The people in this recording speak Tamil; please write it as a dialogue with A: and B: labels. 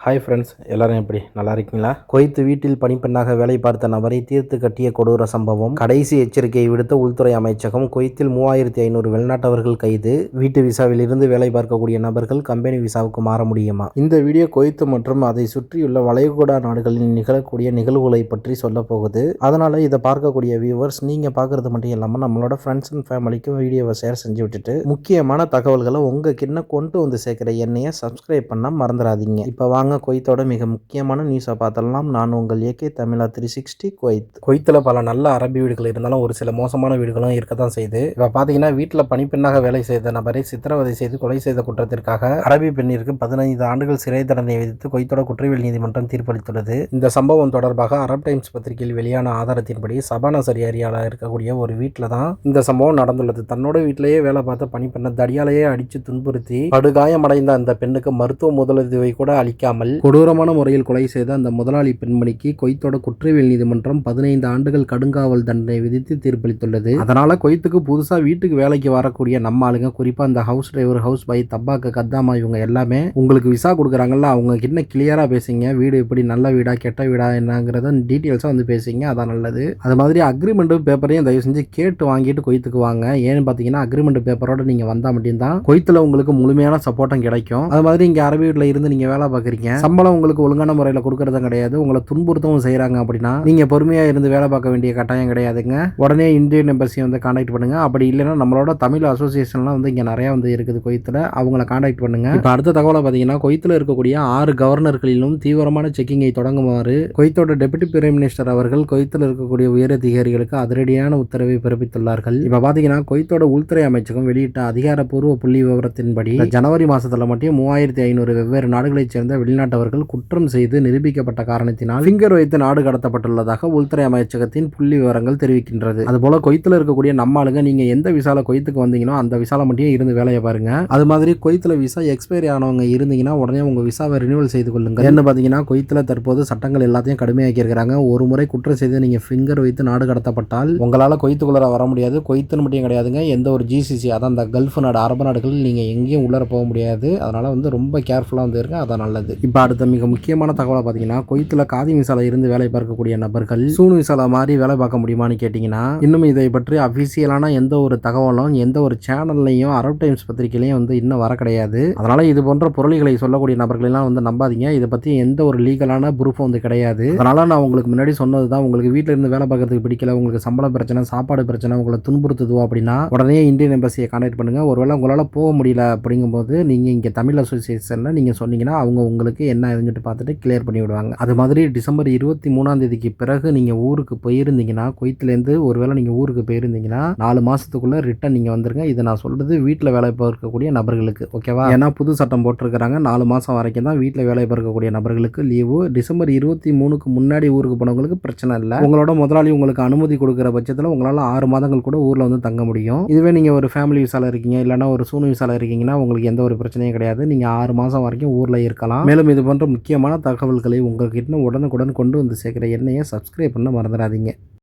A: ஹாய் ஃப்ரெண்ட்ஸ், எல்லாரும் எப்படி நல்லா இருக்கீங்களா? குவைத் வீட்டில் பணிப்பெண்ணாக வேலை பார்த்த நபரை தீர்த்து கட்டிய கொடூர சம்பவம். கடைசி எச்சரிக்கையை விடுத்த உள்துறை அமைச்சகம். குவைத்தில் 3500 வெளிநாட்டவர்கள் கைது. வீட்டு விசாவில் இருந்து வேலை பார்க்கக்கூடிய நபர்கள் கம்பெனி விசாவுக்கு மாற முடியுமா? இந்த வீடியோ குவைத் மற்றும் அதை சுற்றியுள்ள வளைகுடா நாடுகளில் நிகழக்கூடிய நிகழ்வுகளை பற்றி சொல்ல போகுது. அதனால இதை பார்க்கக்கூடிய வியூவர்ஸ், நீங்க பார்க்கறது மட்டும் இல்லாமல் நம்மளோட ஃப்ரெண்ட்ஸ் அண்ட் ஃபேமிலிக்கும் வீடியோவை ஷேர் செஞ்சு விட்டுட்டு முக்கியமான தகவல்களை உங்க கிட்ட கொண்டு வந்து சேர்க்கிற என்னைய சப்ஸ்கிரைப் பண்ண மறந்துடாதீங்க. இப்போ வாங்க குவைத்தோட மிக முக்கியமான நியூஸை பார்த்தலாம். நான் உங்கள் ஏகே தமிழா 360 குவைத். குவைத்தில் பல நல்ல அரபி வீடுகள் இருந்தாலும் ஒரு சில மோசமான வீடுகளும் இருக்க தான் செய்யுது. இப்போ பார்த்தீங்கன்னா, வீட்டில் பணிப்பெண்ணாக வேலை செய்த நபரை சித்திரவதை செய்து கொலை செய்த குற்றத்திற்காக அரபி பெண்ணிற்கு 15 ஆண்டுகள் சிறை தண்டனை விதித்து குவைத்தோட குற்றவியல் நீதிமன்றம் தீர்ப்பளித்துள்ளது. இந்த சம்பவம் தொடர்பாக அரப் டைம்ஸ் பத்திரிகையில் வெளியான ஆதாரத்தின்படி சபானாசரி ஏரியாவில் இருக்கக்கூடிய ஒரு வீட்டில் தான் இந்த சம்பவம் நடந்துள்ளது. தன்னோட வீட்டிலேயே வேலை பார்த்த பணிப்பெண்ணை தடியாலேயே அடித்து துன்புறுத்தி படுகாயமடைந்த அந்த பெண்ணுக்கு மருத்துவ முதலுதவி கூட அளிக்காமல் கொடூரமான முறையில் கொலை செய்த அந்த முதலாளி பெண்மணிக்கு குவைத்தோட குற்றவியல் நீதிமன்றம் 15 ஆண்டுகள் கடுங்காவல் தண்டனை விதித்து தீர்ப்பளித்துள்ளது. அதனால குவைத்துக்கு புதுசா வீட்டுக்கு வேலைக்கு வரக்கூடிய நம்ம ஆளுங்க, குறிப்பா இந்த ஹவுஸ் டிரைவர், ஹவுஸ் பாய், தப்பாக்க, கத்தாமா, இவங்க எல்லாமே உங்களுக்கு விசா கொடுக்குறாங்கல்ல, அவங்க கிட்ட கிளியரா பேசுங்க. வீடு எப்படி நல்ல வீடா கெட்ட வீடா என்னங்கிறத டீட்டெயில்ஸா வந்து பேசுங்க. அதான் நல்லது. அது மாதிரி அக்ரிமெண்ட் பேப்பரையும் தயவு செஞ்சு கேட்டு வாங்கிட்டு குவைத்துக்கு வாங்க. ஏன்னு பாத்தீங்கன்னா, அக்ரிமெண்ட் பேப்பரோட நீங்க வந்தா மட்டும்தான் குவைத்துல உங்களுக்கு முழுமையான சப்போர்ட்டும் கிடைக்கும். அது மாதிரி இங்க அரபி வீட்டுல இருந்து நீங்க வேலை பார்க்குறீங்க, சம்பளம் உங்களுக்கு ஒழுங்கான முறையில் கொடுக்கறதும் கிடையாது, உங்களை துன்புறுத்தவும் செய்யறாங்க அப்படின்னா நீங்க பொறுமையா இருந்து வேலை பார்க்க வேண்டிய கட்டாயம் கிடையாதுங்க. உடனே இந்தியன் எம்பசியை வந்து கான்டாக்ட் பண்ணுங்க. அப்படி இல்லைன்னா நம்மளோட தமிழ் அசோசியேஷன்லாம் வந்து இங்க நிறைய வந்து இருக்குது குவைத்தில், அவங்கள கான்டாக்ட் பண்ணுங்க. இப்போ அடுத்த தகவலை பார்த்தீங்கன்னா, குவைத்தில் இருக்கக்கூடிய 6 கவர்னர்களிலும் தீவிரமான செக்கிங்கை தொடங்குமாறு குவைத்தோட டெபுட்டி பிரைம் மினிஸ்டர் அவர்கள் குவைத்தில் இருக்கக்கூடிய உயரதிகாரிகளுக்கு அதிரடியான உத்தரவை பிறப்பித்துள்ளார்கள். இப்போ பார்த்தீங்கன்னா, குவைத்தோட உள்துறை அமைச்சகம் வெளியிட்ட அதிகாரப்பூர்வ புள்ளி விவரத்தின்படி ஜனவரி மாசத்துல மட்டும் 3500 வெவ்வேறு நாடுகளைச் சேர்ந்த வெளிநாட்டவர்கள் குற்றம் செய்து நிரூபிக்கப்பட்ட காரணத்தினால் ஃபிங்கர் வைத்து நாடு கடத்தப்பட்டுள்ளதாக உள்துறை அமைச்சகத்தின் புள்ளி விவரங்கள் தெரிவிக்கின்றது. அதுபோல குவைத்தில் இருக்கக்கூடிய நம்ம ஆளுங்க, நீங்க எந்த விசால குவைத்துக்கு வந்தீங்களோ அந்த விசால மட்டும் இருந்து வேலையை பாருங்க. அது மாதிரி குவைத்தில் விசா எக்ஸ்பைரி ஆனவங்க இருந்தீங்கன்னா உடனே உங்க விசாவை ரினியூவல் செய்து கொள்ளுங்க. என்ன பாத்தீங்கன்னா, குவைத்தில் தற்போது சட்டங்கள் எல்லாத்தையும் கடுமையாக்கி இருக்கிறாங்க. ஒரு முறை குற்றம் செய்து நீங்க ஃபிங்கர் வைத்து நாடு கடத்தப்பட்டால் உங்களால குவைத்துக்குள்ள வர முடியாது. குவைத்துன்னு மட்டும் கிடையாதுங்க, எந்த ஒரு ஜிசிசி, அதான் அந்த கல்ஃப் நாடு, அரபு நாடுகள் நீங்க எங்கேயும் உள்ளர போக முடியாது. அதனால வந்து ரொம்ப கேர்ஃபுல்லா வந்து இருங்க. அதான் நல்லது. இப்போ அடுத்த மிக முக்கியமான தகவலை பார்த்தீங்கன்னா, குவைத்தில் காதி விசால இருந்து வேலை பார்க்கக்கூடிய நபர்கள் சூன் விசால மாதிரி வேலை பார்க்க முடியுமான்னு கேட்டீங்கன்னா, இன்னும் இதை பற்றி அபிஷியலான எந்த ஒரு தகவலும் எந்த ஒரு சேனல்லையும் அரப் டைம்ஸ் பத்திரிகையிலையும் வந்து இன்னும் வர கிடையாது. அதனால இது போன்ற பொருள்களை சொல்லக்கூடிய நபர்களெல்லாம் வந்து நம்பாதீங்க. இதை பற்றி எந்த ஒரு லீகலான ப்ரூஃபும் வந்து கிடையாது. அதனால நான் உங்களுக்கு முன்னாடி சொன்னது தான், உங்களுக்கு வீட்டில் இருந்து வேலை பார்க்கறதுக்கு பிடிக்கல, உங்களுக்கு சம்பளம் பிரச்சனை, சாப்பாடு பிரச்சனை, உங்களை துன்புறுத்துதோ அப்படின்னா உடனே இந்தியன் எம்பசியை கான்டாக்ட் பண்ணுங்க. ஒருவேளை உங்களால் போக முடியல அப்படிங்கும்போது நீங்க இங்கே தமிழ் அசோசியேஷன்ல நீங்க சொன்னீங்கன்னா அவங்க உங்களுக்கு என்ன எதுன்னு பார்த்துட்டு கிளியர் பண்ணி விடுவாங்க. அது மாதிரி டிசம்பர் 23ஆம் தேதிக்கு பிறகு நீங்க ஊருக்கு போயிருந்தீங்கன்னா, குவைத்திலேருந்து ஒருவேளை நீங்க ஊருக்கு போயிருந்தீங்கன்னா 4 மாசத்துக்குள்ள ரிட்டர்ன் நீங்க வந்துருங்க. இதை நான் சொல்றது வீட்டில் வேலை பார்க்கக்கூடிய நபர்களுக்கு, ஓகேவா? ஏன்னா புது சட்டம் போட்டிருக்கிறாங்க. 4 மாசம் வரைக்கும் தான் வீட்டில் வேலை பார்க்கக்கூடிய நபர்களுக்கு லீவு. டிசம்பர் 23க்கு முன்னாடி ஊருக்கு போனவங்களுக்கு பிரச்சனை இல்லை. உங்களோட முதலாளி உங்களுக்கு அனுமதி கொடுக்குற பட்சத்தில் உங்களால் 6 மாதங்கள் கூட ஊரில் வந்து தங்க முடியும். இதுவே நீங்க ஒரு ஃபேமிலி விசால இருக்கீங்க, இல்லைன்னா ஒரு சூனு விசால இருக்கீங்கன்னா உங்களுக்கு எந்த ஒரு பிரச்சனையும் கிடையாது. நீங்க 6 மாசம் வரைக்கும் ஊர்ல இருக்கலாம். மேலும் இது போன்ற முக்கியமான தகவல்களை உங்ககிட்ட உடனுக்குடன் கொண்டு வந்து சேர்க்கிற என்னைய சப்ஸ்கிரைப் பண்ண மறந்துடாதீங்க.